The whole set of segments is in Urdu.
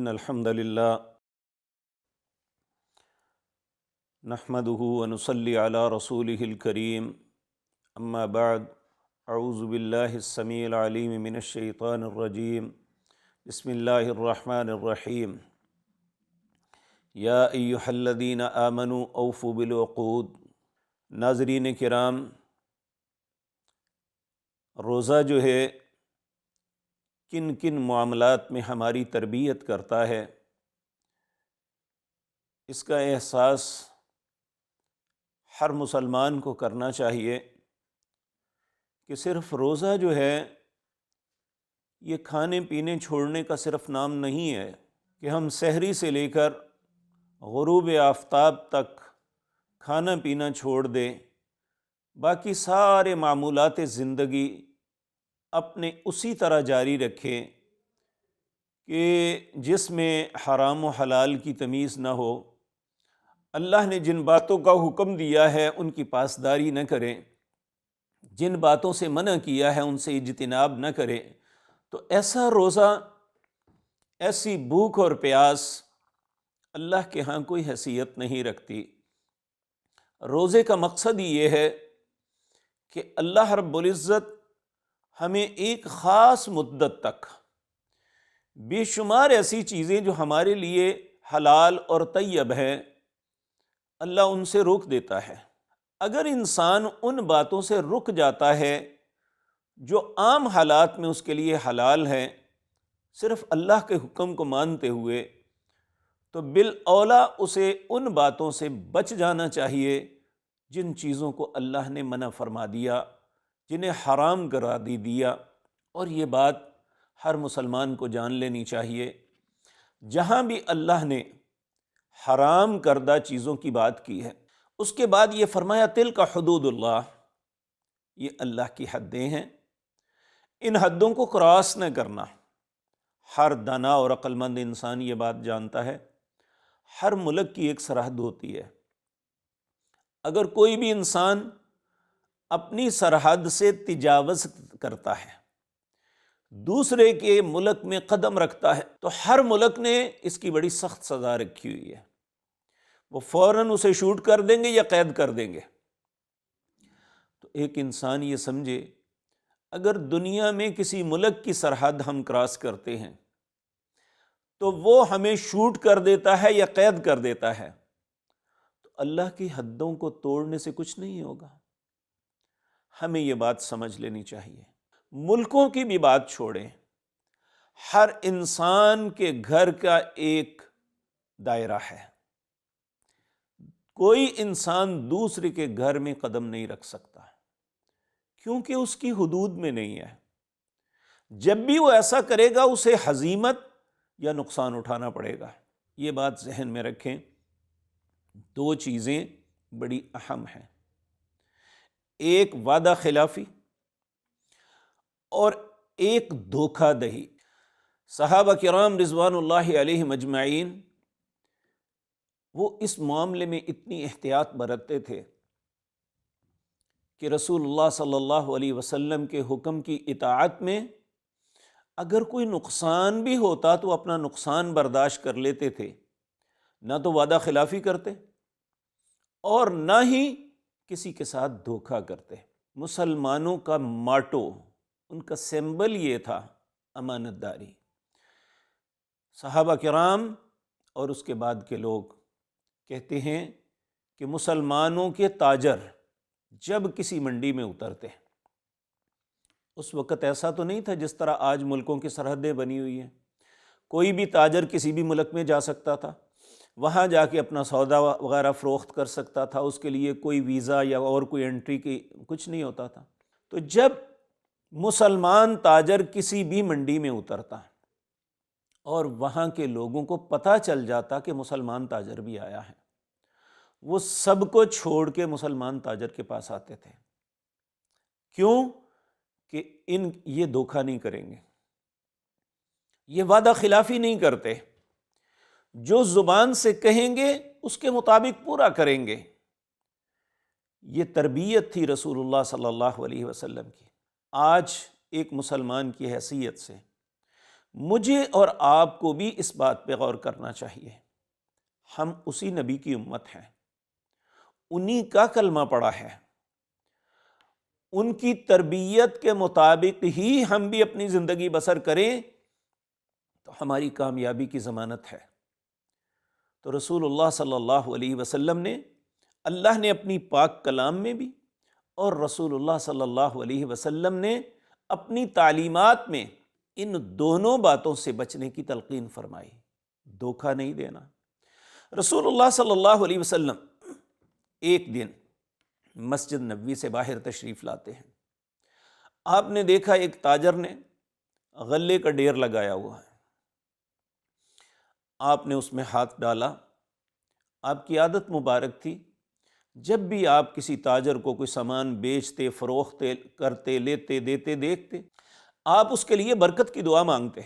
إن الحمد لله نحمده ونصلي على رسوله الكريم أما بعد أعوذ بالله السميع العليم من الشيطان الرجيم بسم الله الرحمن الرحيم يا أيها الذين آمنوا أوفوا بالعقود۔ ناظرین کرام، روزہ جو ہے کن کن معاملات میں ہماری تربیت کرتا ہے، اس کا احساس ہر مسلمان کو کرنا چاہیے کہ صرف روزہ جو ہے یہ کھانے پینے چھوڑنے کا صرف نام نہیں ہے کہ ہم سحری سے لے کر غروب آفتاب تک کھانا پینا چھوڑ دیں، باقی سارے معمولات زندگی اپنے اسی طرح جاری رکھیں کہ جس میں حرام و حلال کی تمیز نہ ہو۔ اللہ نے جن باتوں کا حکم دیا ہے ان کی پاسداری نہ کریں، جن باتوں سے منع کیا ہے ان سے اجتناب نہ کریں، تو ایسا روزہ، ایسی بھوک اور پیاس اللہ کے ہاں کوئی حیثیت نہیں رکھتی۔ روزے کا مقصد ہی یہ ہے کہ اللہ رب العزت ہمیں ایک خاص مدت تک بے شمار ایسی چیزیں جو ہمارے لیے حلال اور طیب ہیں، اللہ ان سے روک دیتا ہے۔ اگر انسان ان باتوں سے رک جاتا ہے جو عام حالات میں اس کے لیے حلال ہیں، صرف اللہ کے حکم کو مانتے ہوئے، تو بالاولیٰ اسے ان باتوں سے بچ جانا چاہیے جن چیزوں کو اللہ نے منع فرما دیا، جنہیں حرام قرار دیا۔ اور یہ بات ہر مسلمان کو جان لینی چاہیے، جہاں بھی اللہ نے حرام کردہ چیزوں کی بات کی ہے، اس کے بعد یہ فرمایا تلک حدود اللہ، یہ اللہ کی حدیں ہیں، ان حدوں کو کراس نہ کرنا۔ ہر دانا اور عقل مند انسان یہ بات جانتا ہے، ہر ملک کی ایک سرحد ہوتی ہے۔ اگر کوئی بھی انسان اپنی سرحد سے تجاوز کرتا ہے، دوسرے کے ملک میں قدم رکھتا ہے، تو ہر ملک نے اس کی بڑی سخت سزا رکھی ہوئی ہے، وہ فوراً اسے شوٹ کر دیں گے یا قید کر دیں گے۔ تو ایک انسان یہ سمجھے، اگر دنیا میں کسی ملک کی سرحد ہم کراس کرتے ہیں تو وہ ہمیں شوٹ کر دیتا ہے یا قید کر دیتا ہے، تو اللہ کی حدوں کو توڑنے سے کچھ نہیں ہوگا۔ ہمیں یہ بات سمجھ لینی چاہیے۔ ملکوں کی بھی بات چھوڑیں، ہر انسان کے گھر کا ایک دائرہ ہے، کوئی انسان دوسرے کے گھر میں قدم نہیں رکھ سکتا، کیونکہ اس کی حدود میں نہیں ہے۔ جب بھی وہ ایسا کرے گا اسے ہزیمت یا نقصان اٹھانا پڑے گا۔ یہ بات ذہن میں رکھیں۔ دو چیزیں بڑی اہم ہیں، ایک وعدہ خلافی اور ایک دھوکہ دہی۔ صحابہ کرام رضوان اللہ علیہم اجمعین وہ اس معاملے میں اتنی احتیاط برتتے تھے کہ رسول اللہ صلی اللہ علیہ وسلم کے حکم کی اطاعت میں اگر کوئی نقصان بھی ہوتا تو اپنا نقصان برداشت کر لیتے تھے، نہ تو وعدہ خلافی کرتے اور نہ ہی کسی کے ساتھ دھوکہ کرتے۔ مسلمانوں کا ماٹو، ان کا سمبل یہ تھا امانت داری۔ صحابہ کرام اور اس کے بعد کے لوگ کہتے ہیں کہ مسلمانوں کے تاجر جب کسی منڈی میں اترتے، اس وقت ایسا تو نہیں تھا جس طرح آج ملکوں کی سرحدیں بنی ہوئی ہیں، کوئی بھی تاجر کسی بھی ملک میں جا سکتا تھا، وہاں جا کے اپنا سودا وغیرہ فروخت کر سکتا تھا، اس کے لیے کوئی ویزا یا اور کوئی انٹری کی کچھ نہیں ہوتا تھا۔ تو جب مسلمان تاجر کسی بھی منڈی میں اترتا اور وہاں کے لوگوں کو پتہ چل جاتا کہ مسلمان تاجر بھی آیا ہے، وہ سب کو چھوڑ کے مسلمان تاجر کے پاس آتے تھے۔ کیوں؟ کہ یہ دھوکہ نہیں کریں گے، یہ وعدہ خلافی نہیں کرتے، جو زبان سے کہیں گے اس کے مطابق پورا کریں گے۔ یہ تربیت تھی رسول اللہ صلی اللہ علیہ وسلم کی۔ آج ایک مسلمان کی حیثیت سے مجھے اور آپ کو بھی اس بات پہ غور کرنا چاہیے، ہم اسی نبی کی امت ہیں، انہی کا کلمہ پڑھا ہے، ان کی تربیت کے مطابق ہی ہم بھی اپنی زندگی بسر کریں تو ہماری کامیابی کی ضمانت ہے۔ تو رسول اللہ صلی اللہ علیہ وسلم نے، اللہ نے اپنی پاک کلام میں بھی اور رسول اللہ صلی اللہ علیہ وسلم نے اپنی تعلیمات میں ان دونوں باتوں سے بچنے کی تلقین فرمائی، دھوکہ نہیں دینا۔ رسول اللہ صلی اللہ علیہ وسلم ایک دن مسجد نبوی سے باہر تشریف لاتے ہیں، آپ نے دیکھا ایک تاجر نے غلے کا ڈھیر لگایا ہوا ہے، آپ نے اس میں ہاتھ ڈالا۔ آپ کی عادت مبارک تھی، جب بھی آپ کسی تاجر کو کوئی سامان بیچتے، فروخت کرتے، لیتے دیتے دیکھتے، آپ اس کے لیے برکت کی دعا مانگتے،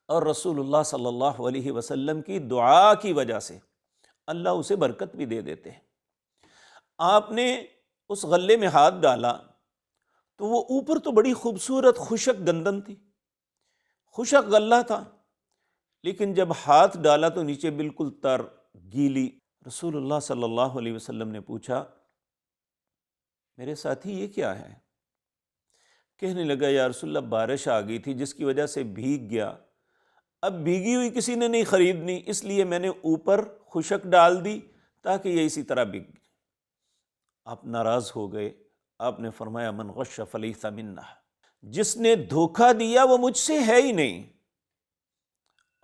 اور رسول اللہ صلی اللہ علیہ وسلم کی دعا کی وجہ سے اللہ اسے برکت بھی دے دیتے ہیں۔ آپ نے اس غلے میں ہاتھ ڈالا تو وہ اوپر تو بڑی خوبصورت خشک گندم تھی، خشک غلہ تھا، لیکن جب ہاتھ ڈالا تو نیچے بالکل تر، گیلی۔ رسول اللہ صلی اللہ علیہ وسلم نے پوچھا، میرے ساتھی یہ کیا ہے؟ کہنے لگا، یا رسول اللہ بارش آ گئی تھی جس کی وجہ سے بھیگ گیا، اب بھیگی ہوئی کسی نے نہیں خریدنی، اس لیے میں نے اوپر خشک ڈال دی تاکہ یہ اسی طرح بک گئی۔ آپ ناراض ہو گئے، آپ نے فرمایا، من غش فلیس منا، جس نے دھوکہ دیا وہ مجھ سے ہے ہی نہیں۔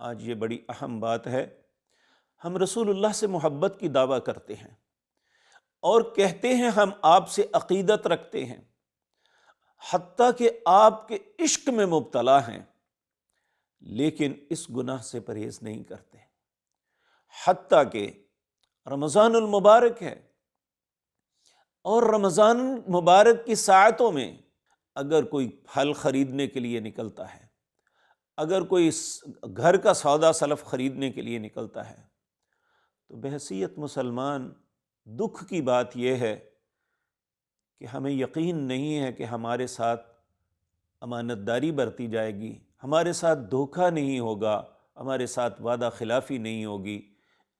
آج یہ بڑی اہم بات ہے، ہم رسول اللہ سے محبت کی دعویٰ کرتے ہیں اور کہتے ہیں ہم آپ سے عقیدت رکھتے ہیں، حتیٰ کہ آپ کے عشق میں مبتلا ہیں، لیکن اس گناہ سے پرہیز نہیں کرتے، حتیٰ کہ رمضان المبارک ہے اور رمضان مبارک کی ساعتوں میں اگر کوئی پھل خریدنے کے لیے نکلتا ہے، اگر کوئی گھر کا سودا سلف خریدنے کے لیے نکلتا ہے، تو بحیثیت مسلمان دکھ کی بات یہ ہے کہ ہمیں یقین نہیں ہے کہ ہمارے ساتھ امانت داری برتی جائے گی، ہمارے ساتھ دھوکہ نہیں ہوگا، ہمارے ساتھ وعدہ خلافی نہیں ہوگی۔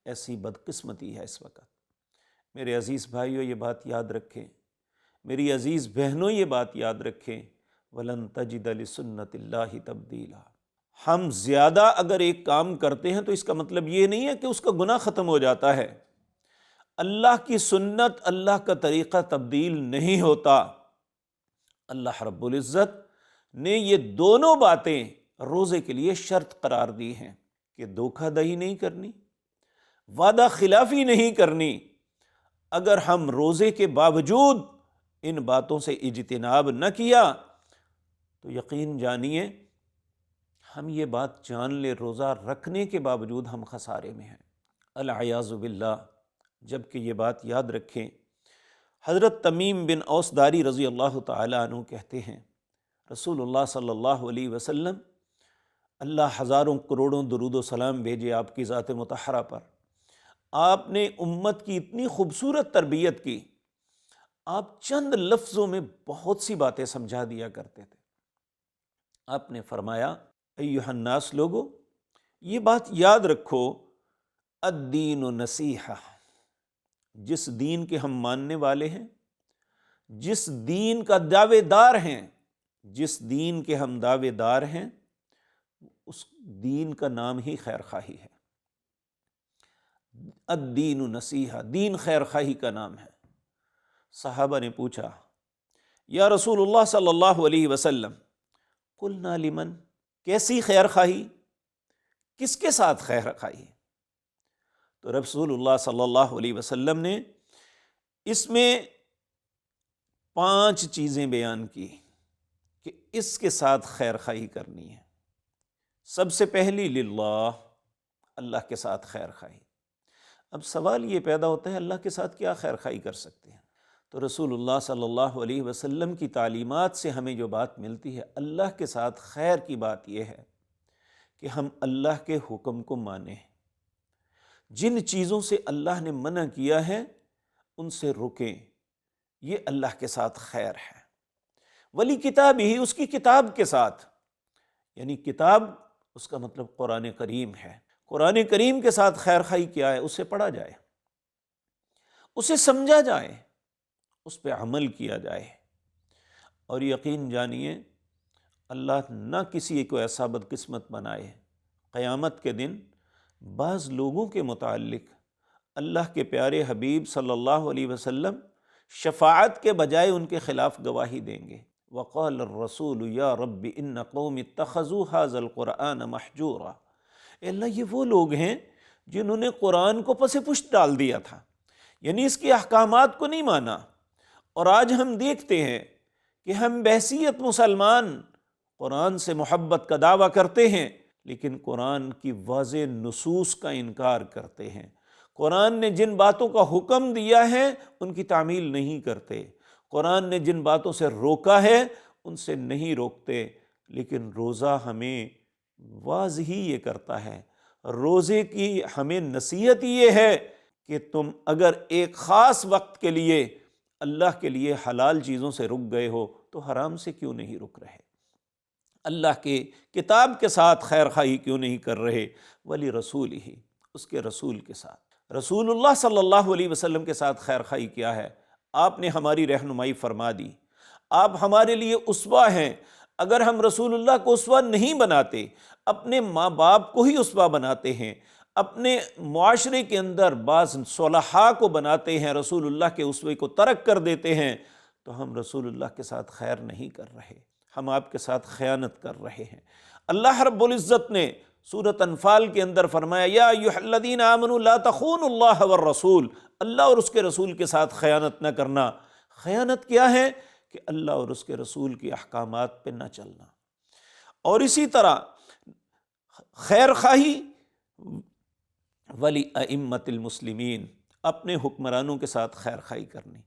ایسی بدقسمتی ہے اس وقت۔ میرے عزیز بھائیوں، یہ بات یاد رکھیں، میری عزیز بہنوں یہ بات یاد رکھیں، وَلَن تَجِدَ لِسُنَّتِ اللَّهِ تَبْدِيلًا۔ ہم زیادہ اگر ایک کام کرتے ہیں تو اس کا مطلب یہ نہیں ہے کہ اس کا گناہ ختم ہو جاتا ہے۔ اللہ کی سنت، اللہ کا طریقہ تبدیل نہیں ہوتا۔ اللہ رب العزت نے یہ دونوں باتیں روزے کے لیے شرط قرار دی ہیں کہ دھوکہ دہی نہیں کرنی، وعدہ خلافی نہیں کرنی۔ اگر ہم روزے کے باوجود ان باتوں سے اجتناب نہ کیا تو یقین جانیے، ہم یہ بات جان لے، روزہ رکھنے کے باوجود ہم خسارے میں ہیں، العیاذ باللہ۔ جبکہ یہ بات یاد رکھیں، حضرت تمیم بن اوس داری رضی اللہ تعالیٰ عنہ کہتے ہیں، رسول اللہ صلی اللہ علیہ وسلم، اللہ ہزاروں کروڑوں درود و سلام بھیجے آپ کی ذات مطہرہ پر، آپ نے امت کی اتنی خوبصورت تربیت کی، آپ چند لفظوں میں بہت سی باتیں سمجھا دیا کرتے تھے۔ آپ نے فرمایا، ایھا الناس لوگو، یہ بات یاد رکھو، الدین نصیحہ، جس دین کے ہم ماننے والے ہیں، جس دین کا دعوے دار ہیں، جس دین کے ہم دعوے دار ہیں، اس دین کا نام ہی خیر خواہی ہے۔ الدین نصیحہ، دین خیر خواہی کا نام ہے۔ صحابہ نے پوچھا، یا رسول اللہ صلی اللہ علیہ وسلم، قلنا لمن، کیسی خیر خواہی، کس کے ساتھ خیر خواہی؟ تو رسول اللہ صلی اللہ علیہ وسلم نے اس میں 5 چیزیں بیان کی کہ اس کے ساتھ خیر خواہی کرنی ہے۔ سب سے پہلی للہ، اللہ کے ساتھ خیر خواہی۔ اب سوال یہ پیدا ہوتا ہے، اللہ کے ساتھ کیا خیر خواہی کر سکتے ہیں؟ تو رسول اللہ صلی اللہ علیہ وسلم کی تعلیمات سے ہمیں جو بات ملتی ہے، اللہ کے ساتھ خیر کی بات یہ ہے کہ ہم اللہ کے حکم کو مانیں، جن چیزوں سے اللہ نے منع کیا ہے ان سے رکیں، یہ اللہ کے ساتھ خیر ہے۔ ولی کتاب ہی، اس کی کتاب کے ساتھ، یعنی کتاب اس کا مطلب قرآن کریم ہے۔ قرآن کریم کے ساتھ خیر خواہی کیا ہے، اسے پڑھا جائے، اسے سمجھا جائے، اس پہ عمل کیا جائے، اور یقین جانیے اللہ نہ کسی کو ایسا بدقسمت بنائے قیامت کے دن بعض لوگوں کے متعلق اللہ کے پیارے حبیب صلی اللہ علیہ وسلم شفاعت کے بجائے ان کے خلاف گواہی دیں گے۔ وقال الرسول یا رب ان قوم اتخذوا هذا القرآن محجورا۔ اے اللہ، یہ وہ لوگ ہیں جنہوں نے قرآن کو پس پشت ڈال دیا تھا، یعنی اس کے احکامات کو نہیں مانا۔ اور آج ہم دیکھتے ہیں کہ ہم بحیثیت مسلمان قرآن سے محبت کا دعویٰ کرتے ہیں، لیکن قرآن کی واضح نصوص کا انکار کرتے ہیں۔ قرآن نے جن باتوں کا حکم دیا ہے ان کی تعمیل نہیں کرتے، قرآن نے جن باتوں سے روکا ہے ان سے نہیں روکتے۔ لیکن روزہ ہمیں واضح ہی یہ کرتا ہے، روزے کی ہمیں نصیحت یہ ہے کہ تم اگر ایک خاص وقت کے لیے اللہ کے لیے حلال چیزوں سے رک گئے ہو تو حرام سے کیوں نہیں رک رہے؟ اللہ کے کتاب کے ساتھ خیر خواہی کیوں نہیں کر رہے؟ ولی رسول ہی، اس کے رسول کے ساتھ، رسول اللہ صلی اللہ علیہ وسلم کے ساتھ خیر خواہی کیا ہے؟ آپ نے ہماری رہنمائی فرما دی، آپ ہمارے لیے اسوہ ہیں۔ اگر ہم رسول اللہ کو اسوہ نہیں بناتے، اپنے ماں باپ کو ہی اسوہ بناتے ہیں، اپنے معاشرے کے اندر بعض صلحاء کو بناتے ہیں، رسول اللہ کے اسوے کو ترک کر دیتے ہیں، تو ہم رسول اللہ کے ساتھ خیر نہیں کر رہے، ہم آپ کے ساتھ خیانت کر رہے ہیں۔ اللہ رب العزت نے سورۃ انفال کے اندر فرمایا یا ایھا الذین آمنوا لا تخونوا اللہ والرسول، اللہ اور اس کے رسول کے ساتھ خیانت نہ کرنا۔ خیانت کیا ہے؟ کہ اللہ اور اس کے رسول کے احکامات پہ نہ چلنا۔ اور اسی طرح خیر خواہی ولی ائمۃ المسلمین، اپنے حکمرانوں کے ساتھ خیر خواہی کرنی۔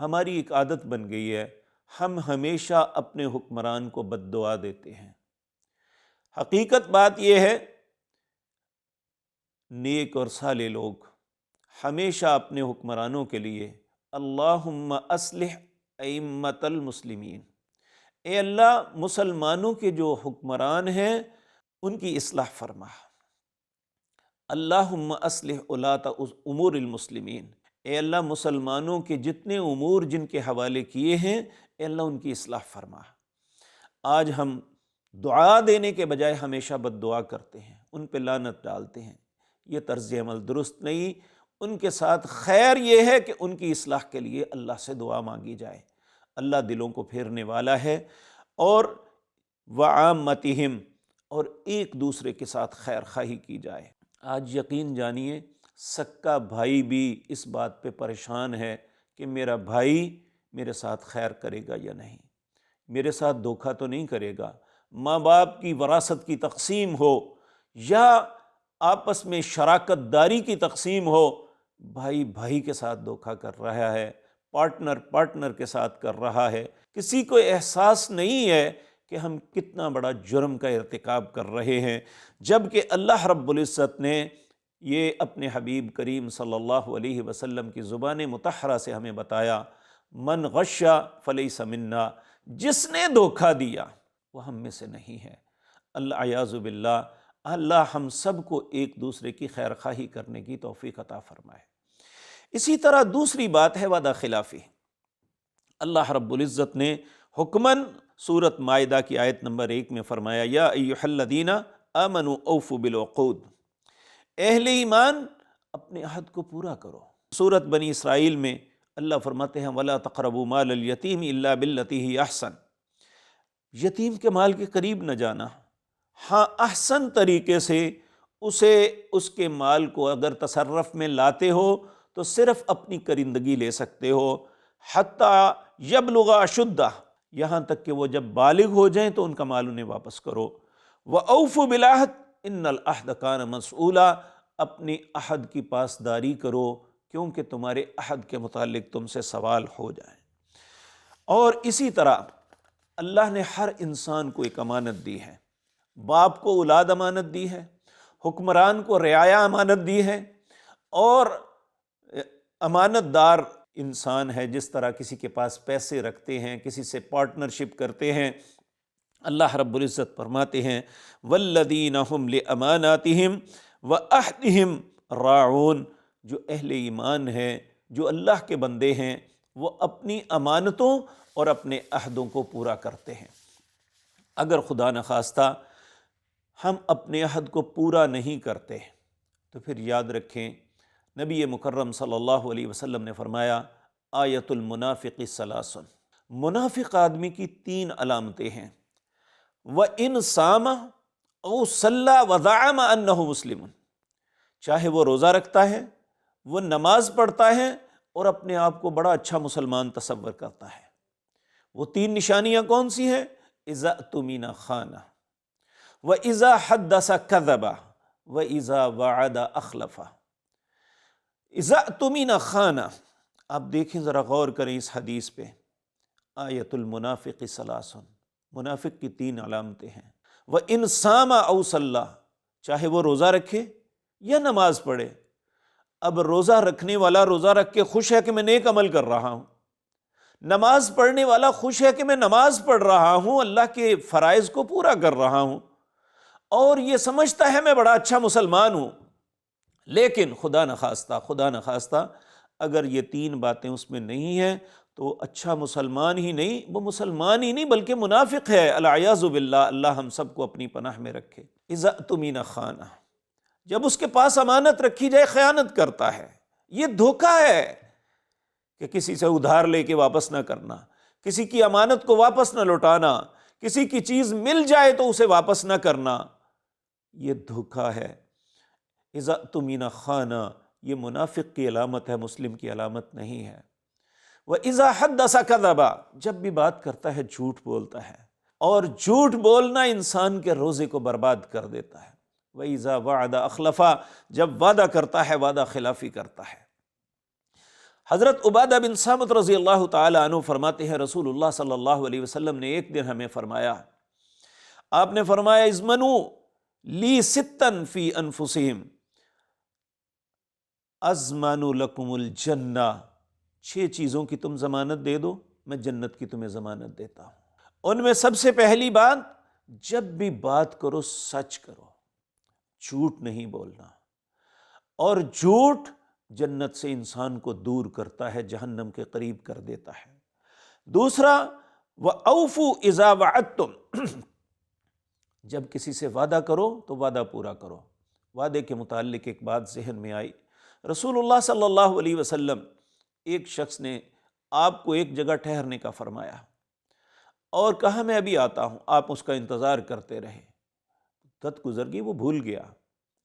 ہماری ایک عادت بن گئی ہے، ہم ہمیشہ اپنے حکمران کو بد دعا دیتے ہیں۔ حقیقت بات یہ ہے، نیک اور صالح لوگ ہمیشہ اپنے حکمرانوں کے لیے اللہم اصلح ائمۃ المسلمین، اے اللہ مسلمانوں کے جو حکمران ہیں ان کی اصلاح فرما۔ اللہم اصلح ولاۃ امور المسلمین، اے اللہ مسلمانوں کے جتنے امور جن کے حوالے کیے ہیں اے اللہ ان کی اصلاح فرما۔ آج ہم دعا دینے کے بجائے ہمیشہ بد دعا کرتے ہیں، ان پہ لعنت ڈالتے ہیں، یہ طرز عمل درست نہیں۔ ان کے ساتھ خیر یہ ہے کہ ان کی اصلاح کے لیے اللہ سے دعا مانگی جائے، اللہ دلوں کو پھیرنے والا ہے۔ اور وعامتہم، اور ایک دوسرے کے ساتھ خیر خواہی کی جائے۔ آج یقین جانیے سکا بھائی بھی اس بات پہ پریشان ہے کہ میرا بھائی میرے ساتھ خیر کرے گا یا نہیں، میرے ساتھ دھوکہ تو نہیں کرے گا۔ ماں باپ کی وراثت کی تقسیم ہو یا آپس میں شراکت داری کی تقسیم ہو، بھائی بھائی کے ساتھ دھوکہ کر رہا ہے، پارٹنر پارٹنر کے ساتھ کر رہا ہے، کسی کو احساس نہیں ہے کہ ہم کتنا بڑا جرم کا ارتکاب کر رہے ہیں، جبکہ اللہ رب العزت نے یہ اپنے حبیب کریم صلی اللہ علیہ وسلم کی زبان مطہرہ سے ہمیں بتایا، من غش فلیس منا، جس نے دھوکہ دیا وہ ہم میں سے نہیں ہے۔ العیاذ باللہ، اللہ ہم سب کو ایک دوسرے کی خیر خواہی کرنے کی توفیق عطا فرمائے۔ اسی طرح دوسری بات ہے وعدہ خلافی۔ اللہ رب العزت نے حکماً سورۃ مائدہ کی آیت نمبر 1 میں فرمایا یا ایھا الذین آمنوا اوفوا بالعقود، اہل ایمان اپنے عہد کو پورا کرو۔ سورۃ بنی اسرائیل میں اللہ فرماتے ہیں ولا تقربوا مال الیتیم الا باللتی ہی احسن، یتیم کے مال کے قریب نہ جانا، ہاں احسن طریقے سے اسے، اس کے مال کو اگر تصرف میں لاتے ہو تو صرف اپنی کرندگی لے سکتے ہو، حتیٰ یبلغ اشدہ، یہاں تک کہ وہ جب بالغ ہو جائیں تو ان کا مال انہیں واپس کرو۔ وَأَوْفُوا بِالْعَهْدِ إِنَّ الْعَهْدَ كَانَ مَسْئُولًا، اپنی عہد کی پاسداری کرو کیونکہ تمہارے عہد کے متعلق تم سے سوال ہو جائے۔ اور اسی طرح اللہ نے ہر انسان کو ایک امانت دی ہے، باپ کو اولاد امانت دی ہے، حکمران کو رعایا امانت دی ہے، اور امانت دار انسان ہے جس طرح کسی کے پاس پیسے رکھتے ہیں، کسی سے پارٹنرشپ کرتے ہیں، اللہ رب العزت فرماتے ہیں والذین هم لاماناتہم وعہدہم راعون، جو اہل ایمان ہیں، جو اللہ کے بندے ہیں، وہ اپنی امانتوں اور اپنے عہدوں کو پورا کرتے ہیں۔ اگر خدا نخواستہ ہم اپنے عہد کو پورا نہیں کرتے تو پھر یاد رکھیں، نبی مکرم صلی اللہ علیہ وسلم نے فرمایا آیت المنافق ثلاث، منافق آدمی کی 3 علامتیں ہیں، وَإِنْ صَامَ أَوْ صَلَّى وَزَعَمَ أَنَّهُ مُسْلِمٌ، چاہے وہ روزہ رکھتا ہے، وہ نماز پڑھتا ہے اور اپنے آپ کو بڑا اچھا مسلمان تصور کرتا ہے۔ وہ 3 نشانیاں کون سی ہیں؟ اذا اؤتمن خان، واذا حدث کذب، واذا وعد اخلف۔ اذا اؤتمن خان، آپ دیکھیں ذرا غور کریں اس حدیث پہ، آیت المنافق ثلاث، منافق کی 3 علامتیں ہیں۔ وَإِنْ صَامَ أَوْ صَلَّى، چاہے وہ روزہ رکھے یا نماز پڑھے۔ اب روزہ رکھنے والا روزہ رکھ کے خوش ہے کہ میں نیک عمل کر رہا ہوں، نماز پڑھنے والا خوش ہے کہ میں نماز پڑھ رہا ہوں، اللہ کے فرائض کو پورا کر رہا ہوں، اور یہ سمجھتا ہے میں بڑا اچھا مسلمان ہوں۔ لیکن خدا نخواستہ اگر یہ 3 باتیں اس میں نہیں ہیں تو اچھا مسلمان ہی نہیں، وہ مسلمان ہی نہیں بلکہ منافق ہے، العیاذ باللہ، اللہ ہم سب کو اپنی پناہ میں رکھے۔ اذا اؤتمن خان، جب اس کے پاس امانت رکھی جائے خیانت کرتا ہے۔ یہ دھوکہ ہے کہ کسی سے ادھار لے کے واپس نہ کرنا، کسی کی امانت کو واپس نہ لوٹانا، کسی کی چیز مل جائے تو اسے واپس نہ کرنا، یہ دھوکہ ہے۔ اذا اؤتمن خان، یہ منافق کی علامت ہے، مسلم کی علامت نہیں ہے۔ وَإِذَا حَدَّثَ كَذَبَ، جب بھی بات کرتا ہے جھوٹ بولتا ہے، اور جھوٹ بولنا انسان کے روزے کو برباد کر دیتا ہے۔ وَإِذَا وَعَدَ أَخْلَفَ، جب وعدہ کرتا ہے وعدہ خلافی کرتا ہے۔ حضرت عبادہ بن صامت رضی اللہ تعالی عنہ فرماتے ہیں رسول اللہ صلی اللہ علیہ وسلم نے ایک دن ہمیں فرمایا، آپ نے فرمایا اضمنوا لی ستا فی انفسہم اضمن لکم الجنہ، 6 چیزوں کی تم ضمانت دے دو، میں جنت کی تمہیں ضمانت دیتا ہوں۔ ان میں سب سے پہلی بات، جب بھی بات کرو سچ کرو، جھوٹ نہیں بولنا، اور جھوٹ جنت سے انسان کو دور کرتا ہے، جہنم کے قریب کر دیتا ہے۔ دوسرا، وَأَوْفُوا إِذَا وَعَدتُّمْ، جب کسی سے وعدہ کرو تو وعدہ پورا کرو۔ وعدے کے متعلق ایک بات ذہن میں آئی، رسول اللہ صلی اللہ علیہ وسلم، ایک شخص نے آپ کو ایک جگہ ٹھہرنے کا فرمایا اور کہا میں ابھی آتا ہوں، آپ اس کا انتظار کرتے رہے، مدت گزر گئی، وہ بھول گیا،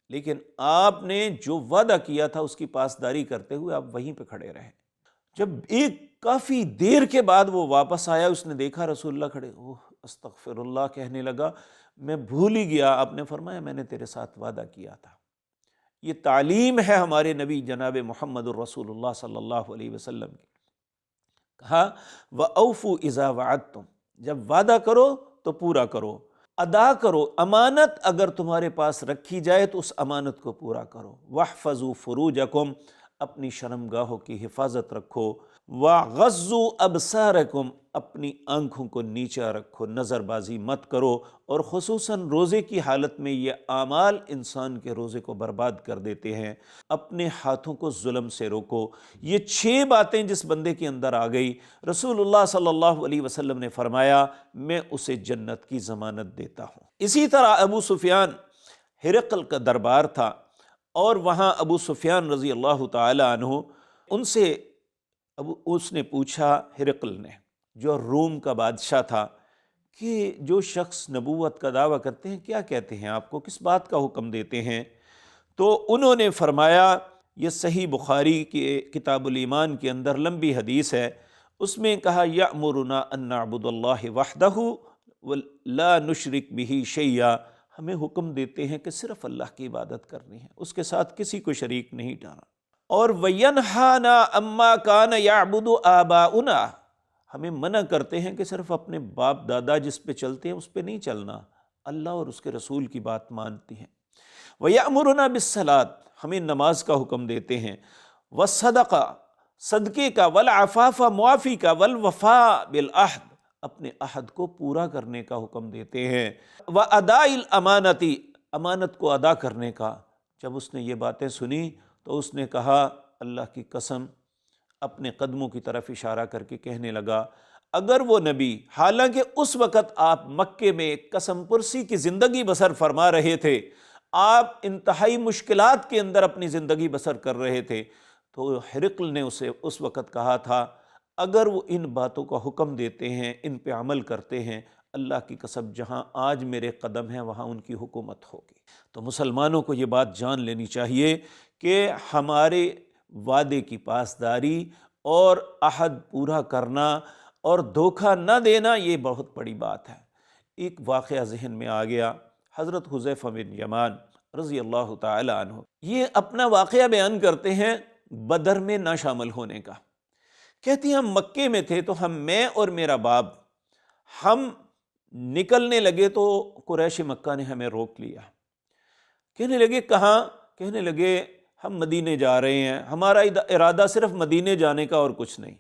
لیکن آپ نے جو وعدہ کیا تھا اس کی پاسداری کرتے ہوئے آپ وہیں پہ کھڑے رہے۔ جب ایک کافی دیر کے بعد وہ واپس آیا، اس نے دیکھا رسول اللہ کھڑے، اوہ استغفر اللہ کہنے لگا، میں بھول ہی گیا، آپ نے فرمایا میں نے تیرے ساتھ وعدہ کیا تھا۔ یہ تعلیم ہے ہمارے نبی جناب محمد الرسول اللہ صلی اللہ علیہ وسلم کی۔ کہا وَأَوْفُوا إِذَا وَعَدتُّمْ، جب وعدہ کرو تو پورا کرو، ادا کرو، امانت اگر تمہارے پاس رکھی جائے تو اس امانت کو پورا کرو۔ وَاحْفَظُوا فُرُوجَكُمْ، اپنی شرمگاہوں کی حفاظت رکھو۔ وَغَضُّوا أَبْصَارَكُمْ، اپنی آنکھوں کو نیچا رکھو، نظر بازی مت کرو، اور خصوصاً روزے کی حالت میں یہ اعمال انسان کے روزے کو برباد کر دیتے ہیں۔ اپنے ہاتھوں کو ظلم سے روکو۔ یہ 6 باتیں جس بندے کے اندر آ گئی، رسول اللہ صلی اللہ علیہ وسلم نے فرمایا میں اسے جنت کی ضمانت دیتا ہوں۔ اسی طرح ابو سفیان، ہرقل کا دربار تھا، اور وہاں ابو سفیان رضی اللہ تعالی عنہ، ان سے اس نے پوچھا، ہرقل نے جو روم کا بادشاہ تھا، کہ جو شخص نبوت کا دعویٰ کرتے ہیں کیا کہتے ہیں، آپ کو کس بات کا حکم دیتے ہیں؟ تو انہوں نے فرمایا، یہ صحیح بخاری کے کتاب الایمان کے اندر لمبی حدیث ہے، اس میں کہا یأمرنا ان نعبد اللہ وحدہ ولا نشرک بہ شیئا، ہمیں حکم دیتے ہیں کہ صرف اللہ کی عبادت کرنی ہے، اس کے ساتھ کسی کو شریک نہیں ٹھہرانا۔ اور وَيَنْهَانَا أَمَّا كَانَ يَعْبُدُ آبَاؤُنَا، ہمیں منع کرتے ہیں کہ صرف اپنے باپ دادا جس پہ چلتے ہیں اس پہ نہیں چلنا، اللہ اور اس کے رسول کی بات مانتی ہیں۔ وَيَأْمُرُنَا بِالصَّلَاةِ، ہمیں نماز کا حکم دیتے ہیں، وَالصَّدَقَةِ، صدقے کا، وَالْعَفَافَ، معافی کا، وَالْوَفَاء بِالْعَہْدِ، اپنے عہد کو پورا کرنے کا حکم دیتے ہیں۔ وَأَدَاءِ الْأَمَانَةِ، امانت کو ادا کرنے کا۔ جب اس نے یہ باتیں سنی تو اس نے کہا، اللہ کی قسم، اپنے قدموں کی طرف اشارہ کر کے کہنے لگا، اگر وہ نبی، حالانکہ اس وقت آپ مکے میں ایک قسم پرسی کی زندگی بسر فرما رہے تھے، آپ انتہائی مشکلات کے اندر اپنی زندگی بسر کر رہے تھے، تو ہرقل نے اسے اس وقت کہا تھا، اگر وہ ان باتوں کا حکم دیتے ہیں، ان پہ عمل کرتے ہیں، اللہ کی قسم جہاں آج میرے قدم ہیں وہاں ان کی حکومت ہوگی۔ تو مسلمانوں کو یہ بات جان لینی چاہیے کہ ہمارے وعدے کی پاسداری اور عہد پورا کرنا اور دھوکہ نہ دینا، یہ بہت بڑی بات ہے۔ ایک واقعہ ذہن میں آ گیا، حضرت حذیفہ بن یمان رضی اللہ تعالی عنہ، یہ اپنا واقعہ بیان کرتے ہیں بدر میں نہ شامل ہونے کا۔ کہتے ہیں ہم مکے میں تھے تو میں اور میرا باپ ہم نکلنے لگے تو قریش مکہ نے ہمیں روک لیا۔ کہنے لگے کہاں؟ کہنے لگے ہم مدینے جا رہے ہیں، ہمارا ارادہ صرف مدینے جانے کا اور کچھ نہیں۔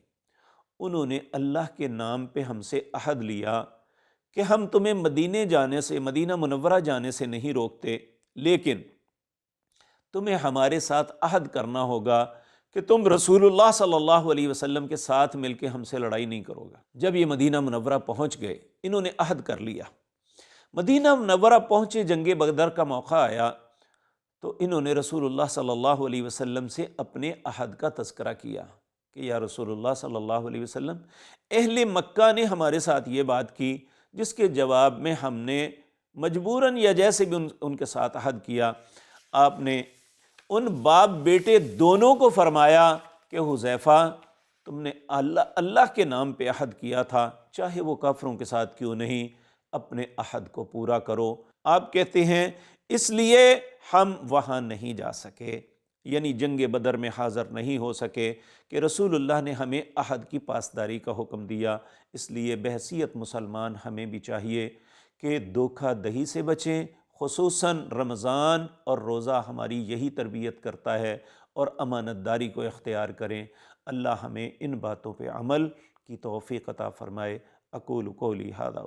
انہوں نے اللہ کے نام پہ ہم سے عہد لیا کہ ہم تمہیں مدینے جانے سے، مدینہ منورہ جانے سے نہیں روکتے، لیکن تمہیں ہمارے ساتھ عہد کرنا ہوگا کہ تم رسول اللہ صلی اللہ علیہ وسلم کے ساتھ مل کے ہم سے لڑائی نہیں کرو گا۔ جب یہ مدینہ منورہ پہنچ گئے، انہوں نے عہد کر لیا۔ مدینہ منورہ پہنچے، جنگ بدر کا موقع آیا تو انہوں نے رسول اللہ صلی اللہ علیہ وسلم سے اپنے عہد کا تذکرہ کیا کہ یا رسول اللہ صلی اللہ علیہ وسلم، اہل مکہ نے ہمارے ساتھ یہ بات کی، جس کے جواب میں ہم نے مجبوراً یا جیسے بھی ان کے ساتھ عہد کیا۔ آپ نے ان باپ بیٹے دونوں کو فرمایا کہ حذیفہ، تم نے اللہ کے نام پہ عہد کیا تھا، چاہے وہ کافروں کے ساتھ کیوں نہیں، اپنے عہد کو پورا کرو۔ آپ کہتے ہیں اس لیے ہم وہاں نہیں جا سکے، یعنی جنگ بدر میں حاضر نہیں ہو سکے کہ رسول اللہ نے ہمیں عہد کی پاسداری کا حکم دیا۔ اس لیے بحیثیت مسلمان ہمیں بھی چاہیے کہ دھوکہ دہی سے بچیں، خصوصاً رمضان اور روزہ ہماری یہی تربیت کرتا ہے، اور امانت داری کو اختیار کریں۔ اللہ ہمیں ان باتوں پہ عمل کی توفیق عطا فرمائے۔ اقول قولی ھذا